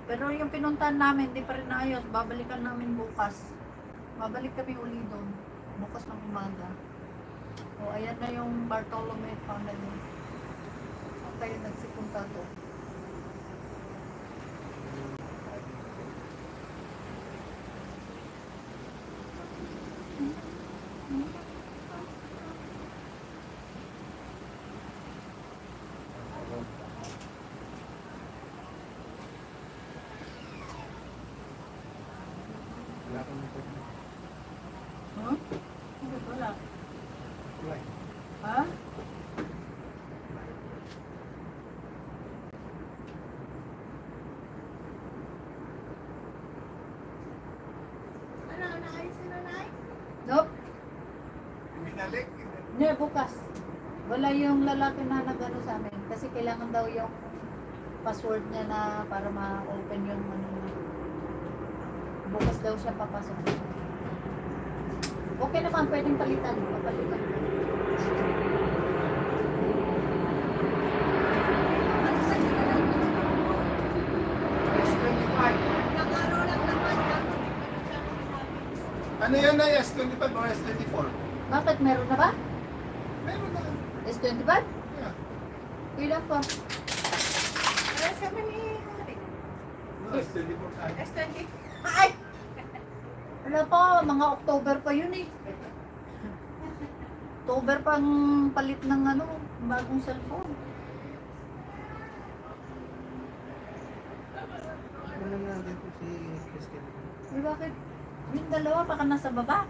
Pero yung pinuntahan namin, di pa rin ayos. Babalikan namin bukas. Babalik kami uli doon. Bukas ng umaga. O, ayan na yung Bartolome family. Saan kayo nagsipunta to? Huh? Wala. Ha? Nope. Hindi, bukas. Wala yung lalaki na nag-ano sa amin. Kasi kailangan daw yung password niya na para ma-open yung ano. Bukas daw siya papasok. Okay naman, pwedeng palitan. Papalitan. Ano yan na S25 o S24? Bakit? Meron na ba? Meron na. S25? Yeah. Ilan po? Sabi ni Hari. No, S24 tayo. S20. Ay! Wala pa, mga October pa yun eh. October pang palit ng ano, bagong cellphone. Ano na dito si Christian? Eh bakit? Yung dalawa baka nasa baba.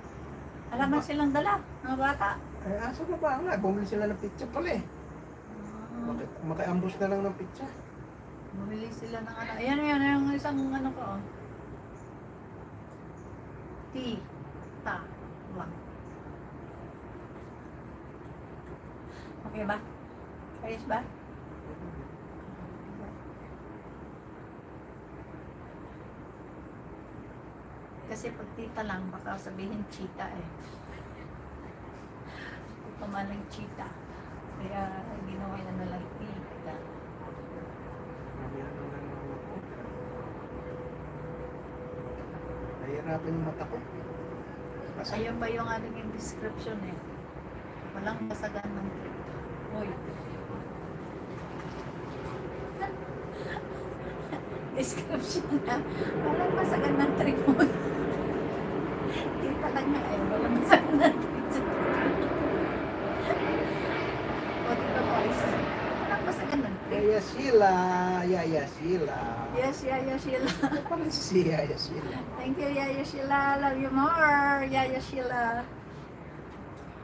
Alaman silang dala, mga bata. Ay, aso na ba nga? Bumili sila ng pizza pala eh. Makiambos na lang ng pizza. Bumili sila ng ano. Ayan, yung isang ano ko. Oh. Ta. Lang. Okay ba? Ayos ba? Kasi pag tita lang, baka sabihin cheetah eh. Kung pamalang cheetah. Kaya ginawa na lang tita. Nahihirapan yung mata ko. Ayun ba yung ating description eh. Walang kasagan ng trip. Hoy. Description na. Walang masagan ng trip mo. Tita lang nga eh. Walang masagan ng trip. O diba boys? Walang masagan ng trip. Yaya Sheila. Yaya Sheila. Yes, Yaya Sheila. Parang si Yaya Sheila. Thank you, Yaya Sheila. Love you more, Yaya Sheila.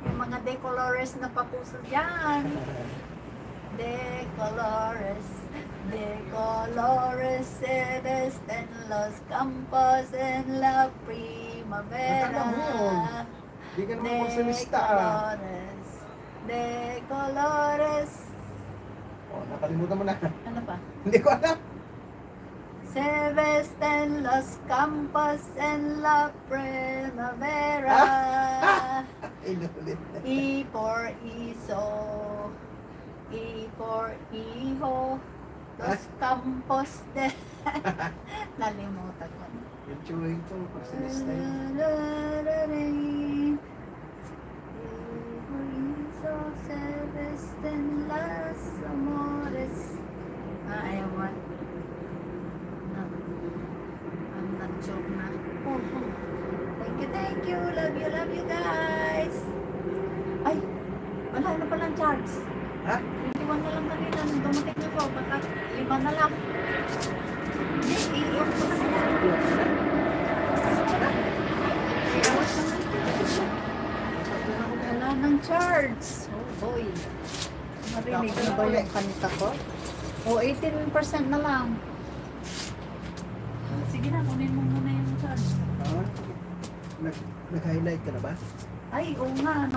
Yung mga decolores na papuso dyan. Decolores, decolores, se ves en los campos en la primavera. Hindi ka naman magsalista. Decolores, decolores. Oh, nakalimutan mo na. Ano pa? Hindi ko alam. Se ves en los campos en la primavera. Inulit na. I por iso, I por hijo, los campos de... Nalimutan ko na. Yung chewing ko, magsalista yun. I por iso, se ves en las amores. Ayaw mo. Ang nag-joke na. Thank you. Love you guys. Ay, wala na palang charge. Ha? 21 na lang kanina. Nung dumating ako, baka 5 na lang. Hindi, i-off ko na sila. I-off na lang. Wala nang charge. Oh boy. Marinig na ba yung kanita ko? O, 18% na lang. Sige na, kunin mo muna yung charge. Nag-highlight ka na ba? Ay, oo nga.